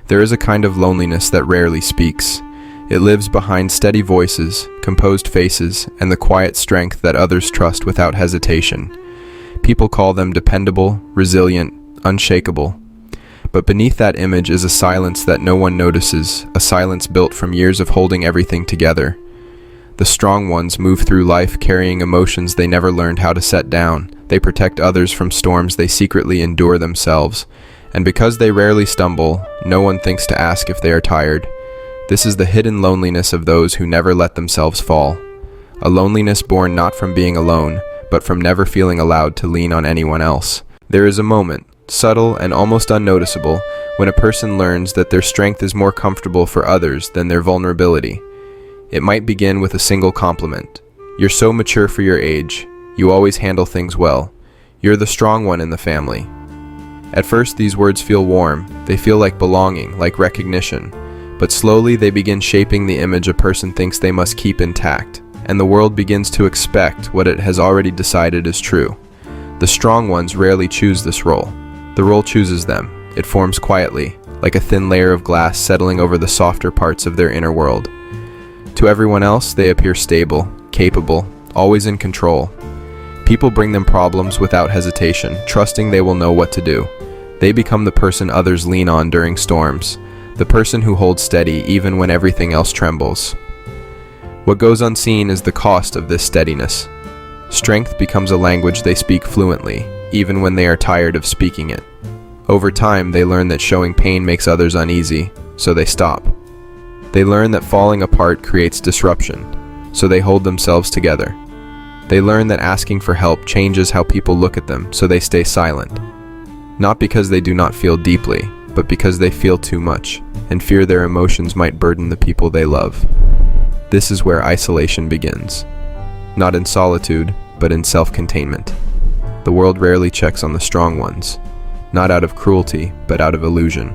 There is a kind of loneliness that rarely speaks. It lives behind steady voices, composed faces, and the quiet strength that others trust without hesitation. People call them dependable, resilient, unshakable. But beneath that image is a silence that no one notices, a silence built from years of holding everything together. The strong ones move through life carrying emotions they never learned how to set down. They protect others from storms they secretly endure themselves. And because they rarely stumble, no one thinks to ask if they are tired. This is the hidden loneliness of those who never let themselves fall. A loneliness born not from being alone, but from never feeling allowed to lean on anyone else. There is a moment, subtle and almost unnoticeable, when a person learns that their strength is more comfortable for others than their vulnerability. It might begin with a single compliment. You're so mature for your age. You always handle things well. You're the strong one in the family. At first, these words feel warm. They feel like belonging, like recognition. But slowly, they begin shaping the image a person thinks they must keep intact, and the world begins to expect what it has already decided is true. The strong ones rarely choose this role. The role chooses them. It forms quietly, like a thin layer of glass settling over the softer parts of their inner world. To everyone else, they appear stable, capable, always in control. People bring them problems without hesitation, trusting they will know what to do. They become the person others lean on during storms, the person who holds steady even when everything else trembles. What goes unseen is the cost of this steadiness. Strength becomes a language they speak fluently, even when they are tired of speaking it. Over time, they learn that showing pain makes others uneasy, so they stop. They learn that falling apart creates disruption, so they hold themselves together. They learn that asking for help changes how people look at them, so they stay silent. Not because they do not feel deeply, but because they feel too much, and fear their emotions might burden the people they love. This is where isolation begins. Not in solitude, but in self-containment. The world rarely checks on the strong ones, not out of cruelty, but out of illusion.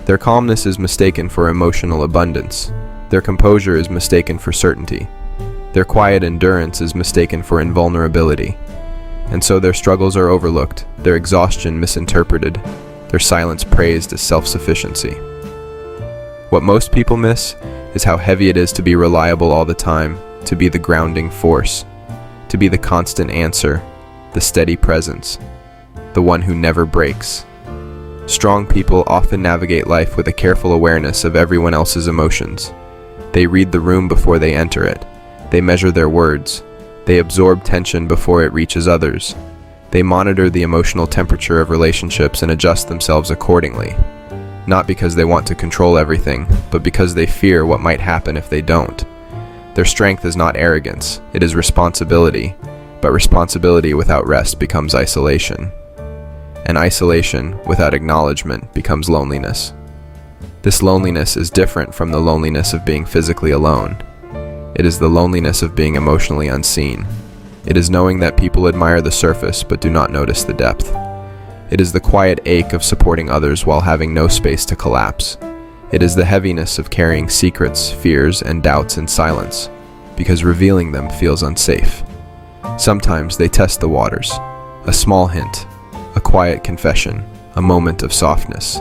Their calmness is mistaken for emotional abundance. Their composure is mistaken for certainty. Their quiet endurance is mistaken for invulnerability. And so their struggles are overlooked, their exhaustion misinterpreted, their silence praised as self-sufficiency. What most people miss is how heavy it is to be reliable all the time, to be the grounding force, to be the constant answer, the steady presence, the one who never breaks. Strong people often navigate life with a careful awareness of everyone else's emotions. They read the room before they enter it. They measure their words. They absorb tension before it reaches others. They monitor the emotional temperature of relationships and adjust themselves accordingly. Not because they want to control everything, but because they fear what might happen if they don't. Their strength is not arrogance, it is responsibility. But responsibility without rest becomes isolation. And isolation without acknowledgement becomes loneliness. This loneliness is different from the loneliness of being physically alone. It is the loneliness of being emotionally unseen. It is knowing that people admire the surface but do not notice the depth. It is the quiet ache of supporting others while having no space to collapse. It is the heaviness of carrying secrets, fears, and doubts in silence, because revealing them feels unsafe. Sometimes they test the waters. A small hint, a quiet confession, a moment of softness.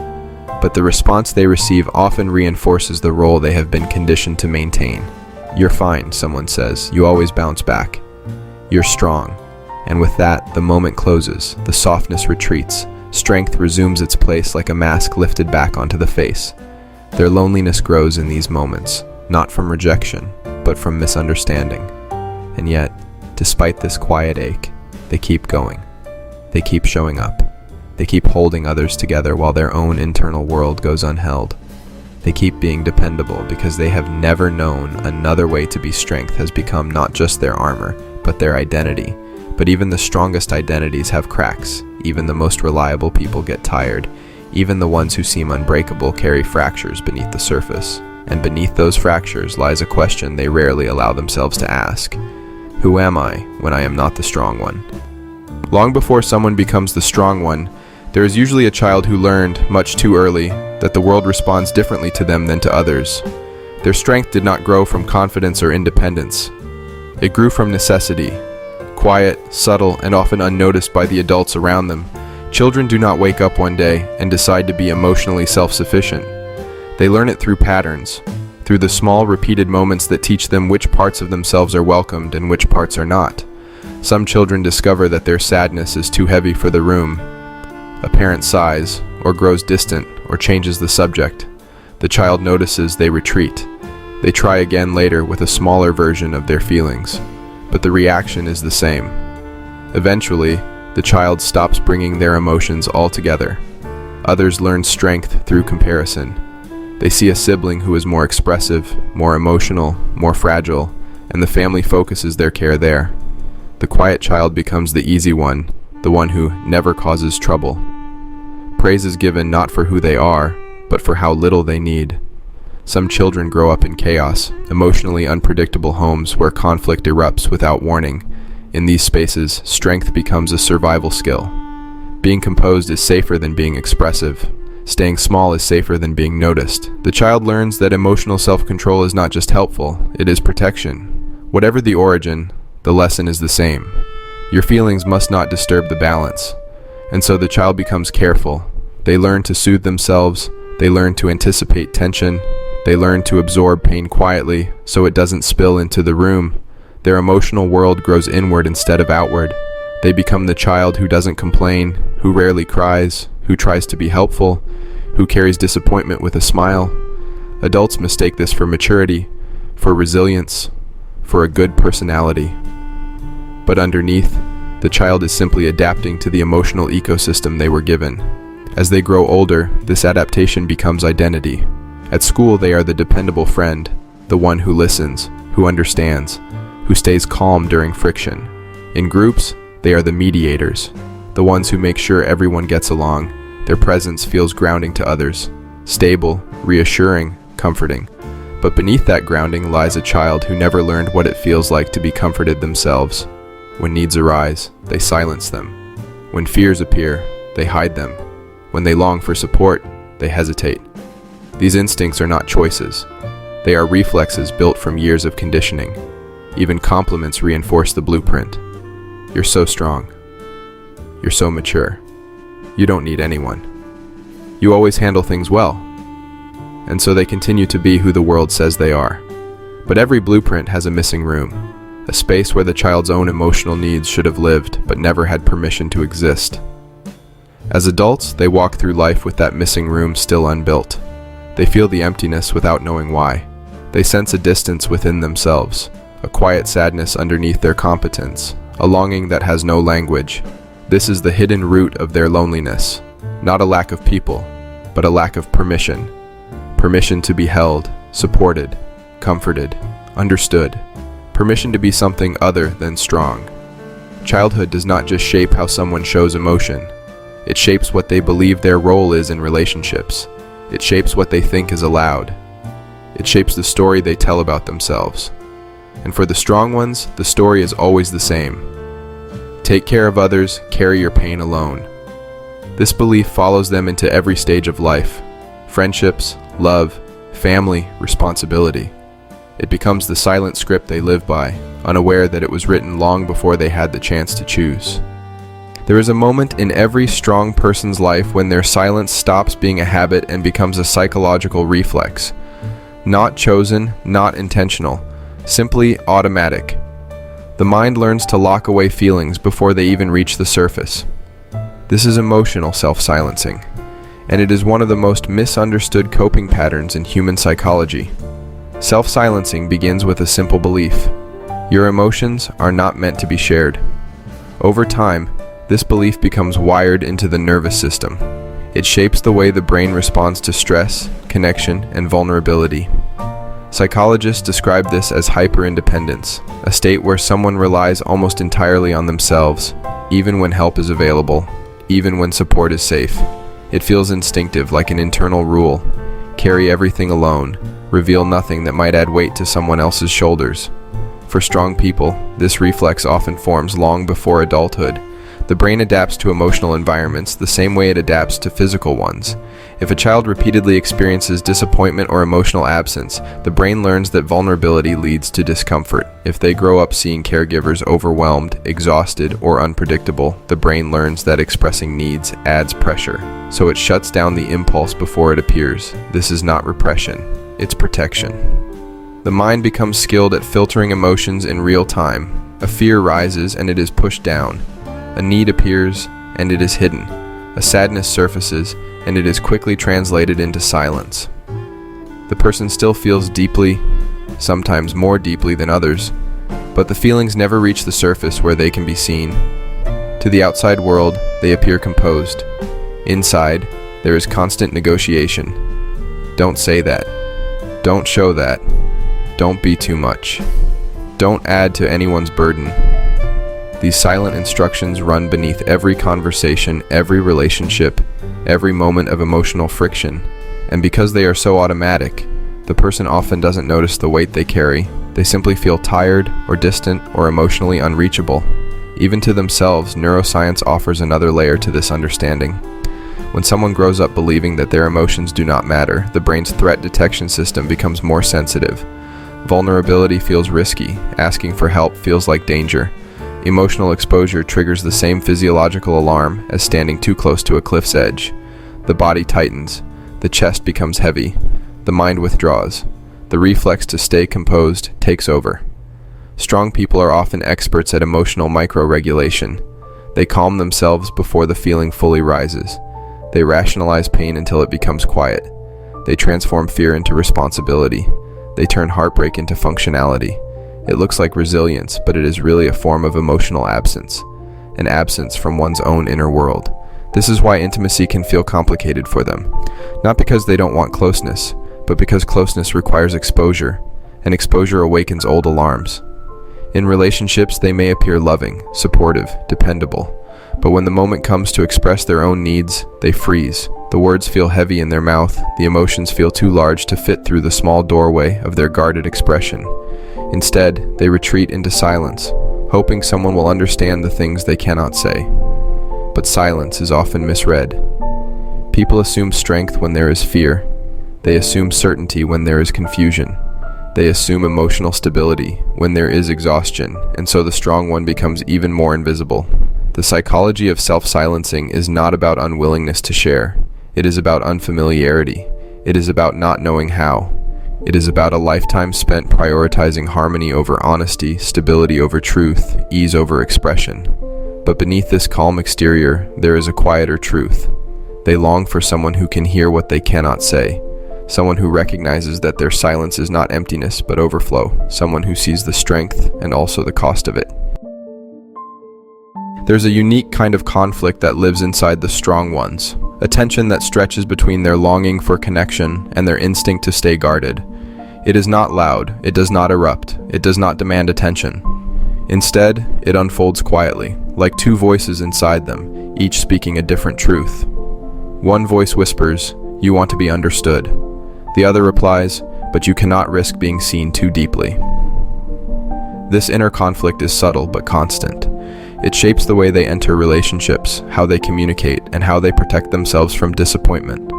But the response they receive often reinforces the role they have been conditioned to maintain. You're fine, someone says. You always bounce back. You're strong. And with that, the moment closes, the softness retreats, strength resumes its place like a mask lifted back onto the face. Their loneliness grows in these moments, not from rejection, but from misunderstanding. And yet, despite this quiet ache, they keep going. They keep showing up. They keep holding others together while their own internal world goes unheld. They keep being dependable because they have never known another way to be. Strength has become not just their armor, but their identity. But even the strongest identities have cracks. Even the most reliable people get tired. Even the ones who seem unbreakable carry fractures beneath the surface. And beneath those fractures lies a question they rarely allow themselves to ask. Who am I when I am not the strong one? Long before someone becomes the strong one, there is usually a child who learned, much too early, that the world responds differently to them than to others. Their strength did not grow from confidence or independence. It grew from necessity. Quiet, subtle, and often unnoticed by the adults around them, Children do not wake up one day and decide to be emotionally self-sufficient. They learn it through patterns, through the small repeated moments that teach them which parts of themselves are welcomed and which parts are not. Some children discover that their sadness is too heavy for the room. A parent sighs, or grows distant, or changes the subject. The child notices, they retreat. They try again later with a smaller version of their feelings, but the reaction is the same. Eventually, the child stops bringing their emotions altogether. Others learn strength through comparison. They see a sibling who is more expressive, more emotional, more fragile, and the family focuses their care there. The quiet child becomes the easy one, the one who never causes trouble. Praise is given not for who they are, but for how little they need. Some children grow up in chaos, emotionally unpredictable homes where conflict erupts without warning. In these spaces, strength becomes a survival skill. Being composed is safer than being expressive. Staying small is safer than being noticed. The child learns that emotional self-control is not just helpful, it is protection. Whatever the origin, the lesson is the same. Your feelings must not disturb the balance. And so the child becomes careful. They learn to soothe themselves. They learn to anticipate tension. They learn to absorb pain quietly so it doesn't spill into the room. Their emotional world grows inward instead of outward. They become the child who doesn't complain, who rarely cries, who tries to be helpful, who carries disappointment with a smile. Adults mistake this for maturity, for resilience, for a good personality. But underneath, the child is simply adapting to the emotional ecosystem they were given. As they grow older, this adaptation becomes identity. At school, they are the dependable friend, the one who listens, who understands, who stays calm during friction. In groups, they are the mediators, the ones who make sure everyone gets along. Their presence feels grounding to others, stable, reassuring, comforting. But beneath that grounding lies a child who never learned what it feels like to be comforted themselves. When needs arise, they silence them. When fears appear, they hide them. When they long for support, they hesitate. These instincts are not choices. They are reflexes built from years of conditioning. Even compliments reinforce the blueprint. You're so strong. You're so mature. You don't need anyone. You always handle things well. And so they continue to be who the world says they are. But every blueprint has a missing room, a space where the child's own emotional needs should have lived but never had permission to exist. As adults, they walk through life with that missing room still unbuilt. They feel the emptiness without knowing why. They sense a distance within themselves, a quiet sadness underneath their competence, a longing that has no language. This is the hidden root of their loneliness, not a lack of people, but a lack of permission. Permission to be held, supported, comforted, understood. Permission to be something other than strong. Childhood does not just shape how someone shows emotion. It shapes what they believe their role is in relationships. It shapes what they think is allowed. It shapes the story they tell about themselves. And for the strong ones, the story is always the same. Take care of others, carry your pain alone. This belief follows them into every stage of life. Friendships, love, family, responsibility. It becomes the silent script they live by, unaware that it was written long before they had the chance to choose. There is a moment in every strong person's life when their silence stops being a habit and becomes a psychological reflex. Not chosen, not intentional, simply automatic. The mind learns to lock away feelings before they even reach the surface. This is emotional self-silencing, and it is one of the most misunderstood coping patterns in human psychology. Self-silencing begins with a simple belief. Your emotions are not meant to be shared. Over time, this belief becomes wired into the nervous system. It shapes the way the brain responds to stress, connection, and vulnerability. Psychologists describe this as hyperindependence, a state where someone relies almost entirely on themselves, even when help is available, even when support is safe. It feels instinctive, like an internal rule. Carry everything alone. Reveal nothing that might add weight to someone else's shoulders. For strong people, this reflex often forms long before adulthood. The brain adapts to emotional environments the same way it adapts to physical ones. If a child repeatedly experiences disappointment or emotional absence, the brain learns that vulnerability leads to discomfort. If they grow up seeing caregivers overwhelmed, exhausted, or unpredictable, the brain learns that expressing needs adds pressure. So it shuts down the impulse before it appears. This is not repression, it's protection. The mind becomes skilled at filtering emotions in real time. A fear rises and it is pushed down. A need appears, and it is hidden. A sadness surfaces, and it is quickly translated into silence. The person still feels deeply, sometimes more deeply than others, but the feelings never reach the surface where they can be seen. To the outside world, they appear composed. Inside, there is constant negotiation. Don't say that. Don't show that. Don't be too much. Don't add to anyone's burden. These silent instructions run beneath every conversation, every relationship, every moment of emotional friction. And because they are so automatic, the person often doesn't notice the weight they carry. They simply feel tired or distant or emotionally unreachable. Even to themselves, neuroscience offers another layer to this understanding. When someone grows up believing that their emotions do not matter, the brain's threat detection system becomes more sensitive. Vulnerability feels risky. Asking for help feels like danger. Emotional exposure triggers the same physiological alarm as standing too close to a cliff's edge. The body tightens, the chest becomes heavy, the mind withdraws. The reflex to stay composed takes over. Strong people are often experts at emotional micro-regulation. They calm themselves before the feeling fully rises. They rationalize pain until it becomes quiet. They transform fear into responsibility. They turn heartbreak into functionality. It looks like resilience, but it is really a form of emotional absence, an absence from one's own inner world. This is why intimacy can feel complicated for them, not because they don't want closeness, but because closeness requires exposure, and exposure awakens old alarms. In relationships, they may appear loving, supportive, dependable, but when the moment comes to express their own needs, they freeze. The words feel heavy in their mouth, the emotions feel too large to fit through the small doorway of their guarded expression. Instead, they retreat into silence, hoping someone will understand the things they cannot say. But silence is often misread. People assume strength when there is fear. They assume certainty when there is confusion. They assume emotional stability when there is exhaustion, and so the strong one becomes even more invisible. The psychology of self-silencing is not about unwillingness to share. It is about unfamiliarity. It is about not knowing how. It is about a lifetime spent prioritizing harmony over honesty, stability over truth, ease over expression. But beneath this calm exterior, there is a quieter truth. They long for someone who can hear what they cannot say, someone who recognizes that their silence is not emptiness but overflow, someone who sees the strength and also the cost of it. There's a unique kind of conflict that lives inside the strong ones, a tension that stretches between their longing for connection and their instinct to stay guarded. It is not loud, it does not erupt, it does not demand attention. Instead, it unfolds quietly, like two voices inside them, each speaking a different truth. One voice whispers, "You want to be understood." The other replies, "But you cannot risk being seen too deeply." This inner conflict is subtle but constant. It shapes the way they enter relationships, how they communicate, and how they protect themselves from disappointment.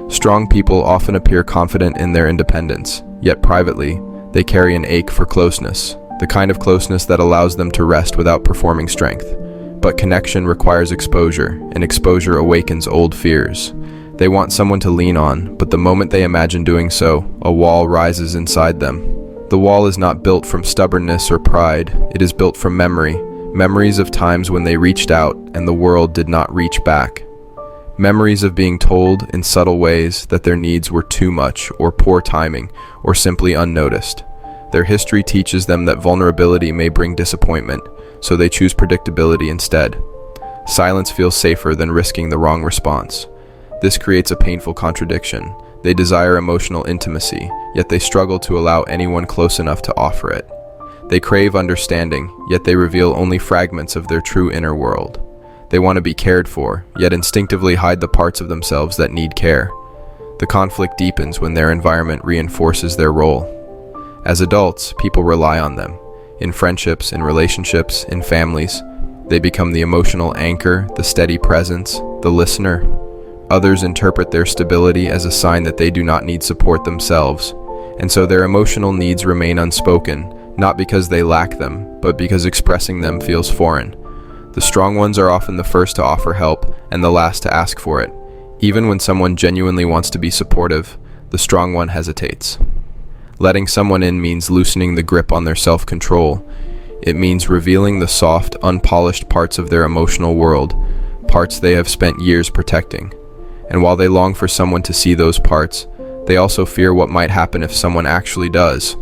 Strong people often appear confident in their independence, yet privately, they carry an ache for closeness, the kind of closeness that allows them to rest without performing strength. But connection requires exposure, and exposure awakens old fears. They want someone to lean on, but the moment they imagine doing so, a wall rises inside them. The wall is not built from stubbornness or pride, it is built from memory. Memories of times when they reached out and the world did not reach back. Memories of being told in subtle ways that their needs were too much, or poor timing, or simply unnoticed. Their history teaches them that vulnerability may bring disappointment, so they choose predictability instead. Silence feels safer than risking the wrong response. This creates a painful contradiction. They desire emotional intimacy, yet they struggle to allow anyone close enough to offer it. They crave understanding, yet they reveal only fragments of their true inner world. They want to be cared for, yet instinctively hide the parts of themselves that need care. The conflict deepens when their environment reinforces their role. As adults, people rely on them. In friendships, in relationships, in families. They become the emotional anchor, the steady presence, the listener. Others interpret their stability as a sign that they do not need support themselves, and so their emotional needs remain unspoken, not because they lack them, but because expressing them feels foreign. The strong ones are often the first to offer help and the last to ask for it. Even when someone genuinely wants to be supportive, the strong one hesitates. Letting someone in means loosening the grip on their self-control. It means revealing the soft, unpolished parts of their emotional world, parts they have spent years protecting. And while they long for someone to see those parts, they also fear what might happen if someone actually does.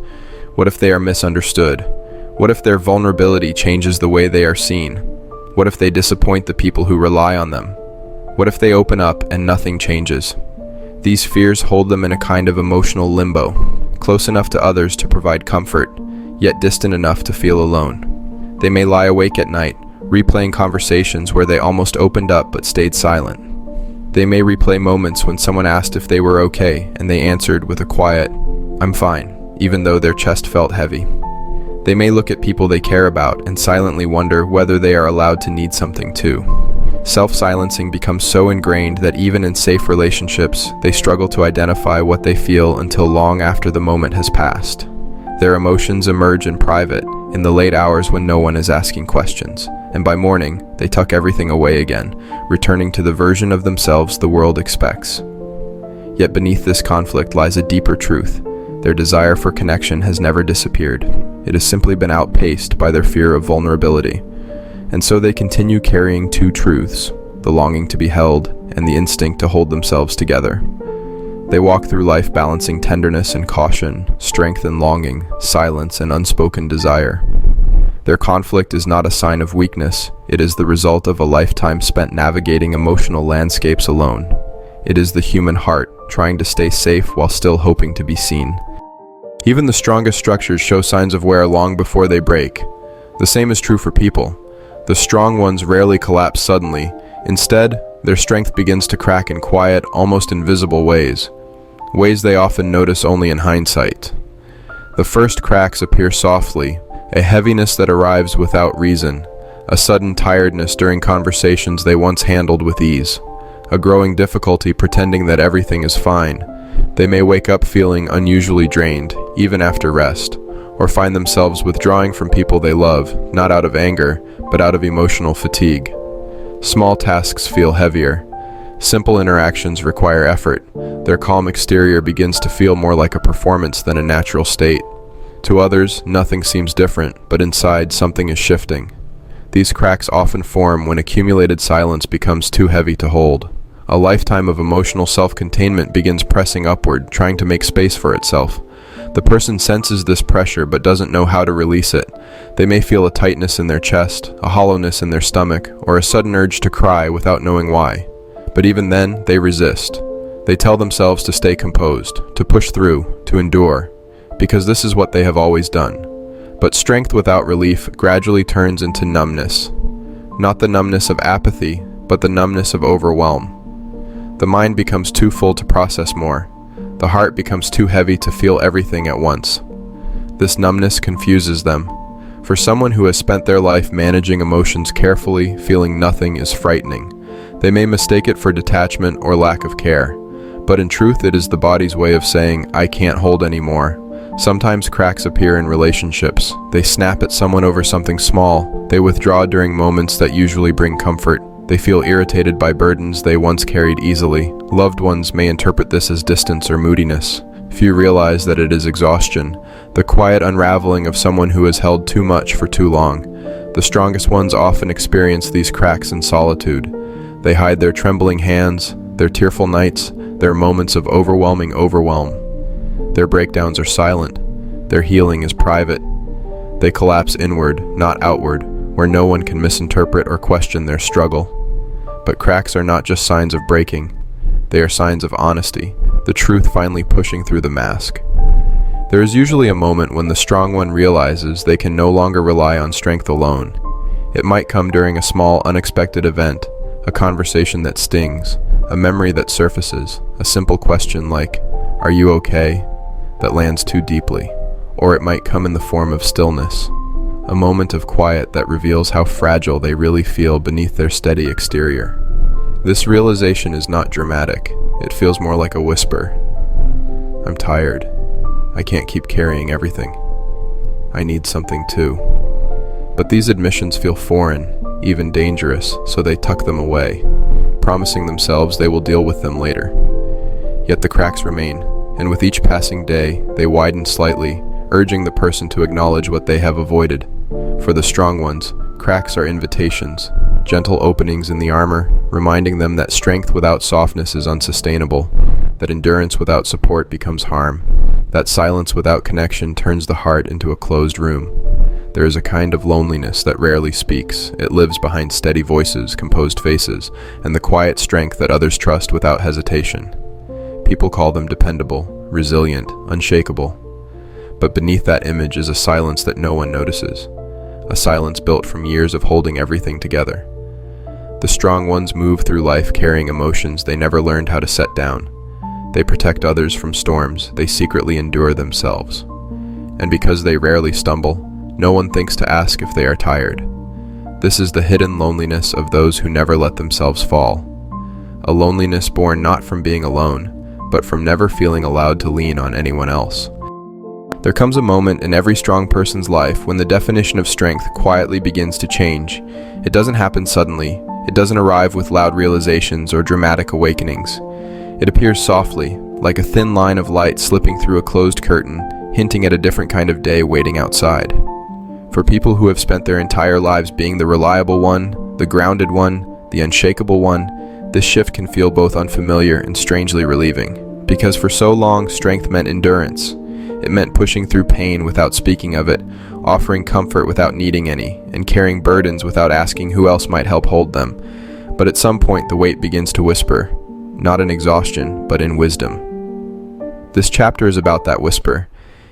What if they are misunderstood? What if their vulnerability changes the way they are seen? What if they disappoint the people who rely on them? What if they open up and nothing changes? These fears hold them in a kind of emotional limbo, close enough to others to provide comfort, yet distant enough to feel alone. They may lie awake at night, replaying conversations where they almost opened up but stayed silent. They may replay moments when someone asked if they were okay, and they answered with a quiet, "I'm fine," even though their chest felt heavy. They may look at people they care about and silently wonder whether they are allowed to need something too. Self-silencing becomes so ingrained that even in safe relationships, they struggle to identify what they feel until long after the moment has passed. Their emotions emerge in private, in the late hours when no one is asking questions, and by morning, they tuck everything away again, returning to the version of themselves the world expects. Yet beneath this conflict lies a deeper truth. Their desire for connection has never disappeared. It has simply been outpaced by their fear of vulnerability. And so they continue carrying two truths, the longing to be held and the instinct to hold themselves together. They walk through life balancing tenderness and caution, strength and longing, silence and unspoken desire. Their conflict is not a sign of weakness, it is the result of a lifetime spent navigating emotional landscapes alone. It is the human heart, trying to stay safe while still hoping to be seen. Even the strongest structures show signs of wear long before they break. The same is true for people. The strong ones rarely collapse suddenly. Instead, their strength begins to crack in quiet, almost invisible ways they often notice only in hindsight. The first cracks appear softly, a heaviness that arrives without reason, a sudden tiredness during conversations they once handled with ease, a growing difficulty pretending that everything is fine. They may wake up feeling unusually drained, even after rest, or find themselves withdrawing from people they love, not out of anger, but out of emotional fatigue. Small tasks feel heavier. Simple interactions require effort. Their calm exterior begins to feel more like a performance than a natural state. To others, nothing seems different, but inside something is shifting. These cracks often form when accumulated silence becomes too heavy to hold. A lifetime of emotional self-containment begins pressing upward, trying to make space for itself. The person senses this pressure but doesn't know how to release it. They may feel a tightness in their chest, a hollowness in their stomach, or a sudden urge to cry without knowing why. But even then, they resist. They tell themselves to stay composed, to push through, to endure, because this is what they have always done. But strength without relief gradually turns into numbness. Not the numbness of apathy, but the numbness of overwhelm. The mind becomes too full to process more. The heart becomes too heavy to feel everything at once. This numbness confuses them. For someone who has spent their life managing emotions carefully, feeling nothing is frightening. They may mistake it for detachment or lack of care. But in truth, it is the body's way of saying, "I can't hold anymore." Sometimes cracks appear in relationships. They snap at someone over something small. They withdraw during moments that usually bring comfort. They feel irritated by burdens they once carried easily. Loved ones may interpret this as distance or moodiness. Few realize that it is exhaustion, the quiet unraveling of someone who has held too much for too long. The strongest ones often experience these cracks in solitude. They hide their trembling hands, their tearful nights, their moments of overwhelming overwhelm. Their breakdowns are silent. Their healing is private. They collapse inward, not outward, where no one can misinterpret or question their struggle. But cracks are not just signs of breaking. They are signs of honesty, the truth finally pushing through the mask. There is usually a moment when the strong one realizes they can no longer rely on strength alone. It might come during a small, unexpected event, a conversation that stings, a memory that surfaces, a simple question like, "Are you okay?" that lands too deeply. Or it might come in the form of stillness, a moment of quiet that reveals how fragile they really feel beneath their steady exterior. This realization is not dramatic. It feels more like a whisper. I'm tired. I can't keep carrying everything. I need something too. But these admissions feel foreign, even dangerous, so they tuck them away, promising themselves they will deal with them later. Yet the cracks remain, and with each passing day, they widen slightly, urging the person to acknowledge what they have avoided. For the strong ones, cracks are invitations, gentle openings in the armor, reminding them that strength without softness is unsustainable, that endurance without support becomes harm, that silence without connection turns the heart into a closed room. There is a kind of loneliness that rarely speaks. It lives behind steady voices, composed faces, and the quiet strength that others trust without hesitation. People call them dependable, resilient, unshakable. But beneath that image is a silence that no one notices, a silence built from years of holding everything together. The strong ones move through life carrying emotions they never learned how to set down. They protect others from storms they secretly endure themselves. And because they rarely stumble, no one thinks to ask if they are tired. This is the hidden loneliness of those who never let themselves fall. A loneliness born not from being alone, but from never feeling allowed to lean on anyone else. There comes a moment in every strong person's life when the definition of strength quietly begins to change. It doesn't happen suddenly. It doesn't arrive with loud realizations or dramatic awakenings. It appears softly, like a thin line of light slipping through a closed curtain, hinting at a different kind of day waiting outside. For people who have spent their entire lives being the reliable one, the grounded one, the unshakable one, this shift can feel both unfamiliar and strangely relieving. Because for so long, strength meant endurance. It meant pushing through pain without speaking of it, offering comfort without needing any, and carrying burdens without asking who else might help hold them. But at some point, the weight begins to whisper, not in exhaustion, but in wisdom. This chapter is about that whisper.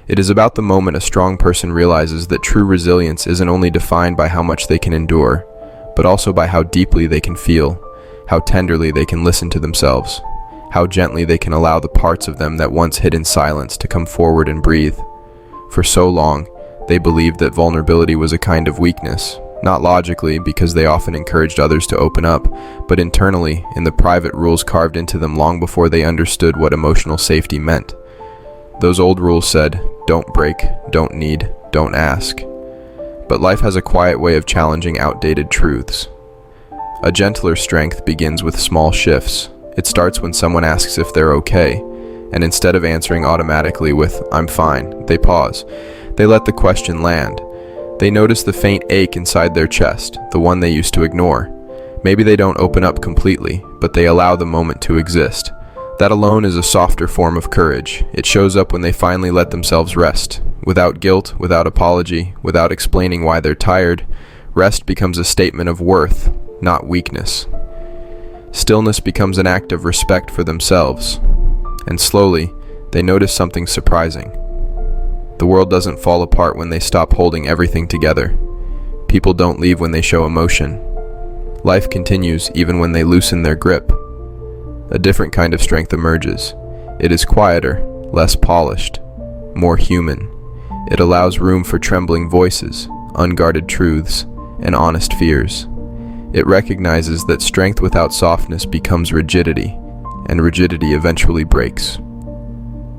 It is about the moment a strong person realizes that true resilience isn't only defined by how much they can endure, but also by how deeply they can feel, how tenderly they can listen to themselves, how gently they can allow the parts of them that once hid in silence to come forward and breathe. For so long, they believed that vulnerability was a kind of weakness, not logically because they often encouraged others to open up, but internally in the private rules carved into them long before they understood what emotional safety meant. Those old rules said, don't break, don't need, don't ask. But life has a quiet way of challenging outdated truths. A gentler strength begins with small shifts. It starts when someone asks if they're okay, and instead of answering automatically with, I'm fine, they pause. They let the question land. They notice the faint ache inside their chest, the one they used to ignore. Maybe they don't open up completely, but they allow the moment to exist. That alone is a softer form of courage. It shows up when they finally let themselves rest. Without guilt, without apology, without explaining why they're tired, rest becomes a statement of worth, not weakness. Stillness becomes an act of respect for themselves. And slowly, they notice something surprising. The world doesn't fall apart when they stop holding everything together. People don't leave when they show emotion. Life continues even when they loosen their grip. A different kind of strength emerges. It is quieter, less polished, more human. It allows room for trembling voices, unguarded truths, and honest fears. It recognizes that strength without softness becomes rigidity, and rigidity eventually breaks.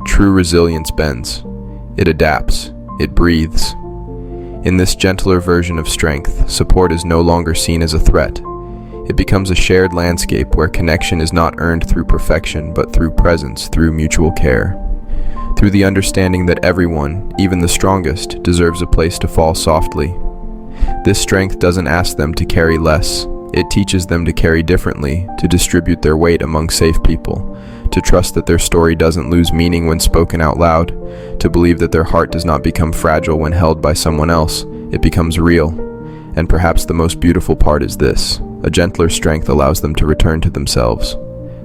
True resilience bends. It adapts. It breathes. In this gentler version of strength, support is no longer seen as a threat. It becomes a shared landscape where connection is not earned through perfection, but through presence, through mutual care. Through the understanding that everyone, even the strongest, deserves a place to fall softly. This strength doesn't ask them to carry less. It teaches them to carry differently, to distribute their weight among safe people, to trust that their story doesn't lose meaning when spoken out loud, to believe that their heart does not become fragile when held by someone else. It becomes real. And perhaps the most beautiful part is this: a gentler strength allows them to return to themselves.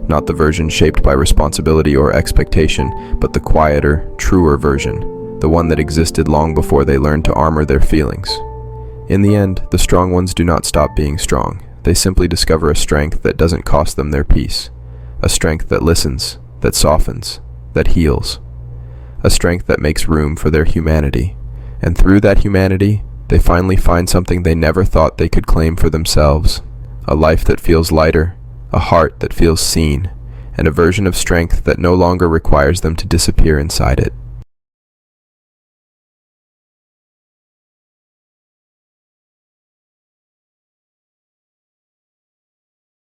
Not the version shaped by responsibility or expectation, but the quieter, truer version, the one that existed long before they learned to armor their feelings. In the end, the strong ones do not stop being strong. They simply discover a strength that doesn't cost them their peace. A strength that listens, that softens, that heals. A strength that makes room for their humanity. And through that humanity, They finally find something they never thought they could claim for themselves: a life that feels lighter, a heart that feels seen, and a version of strength that no longer requires them to disappear inside it.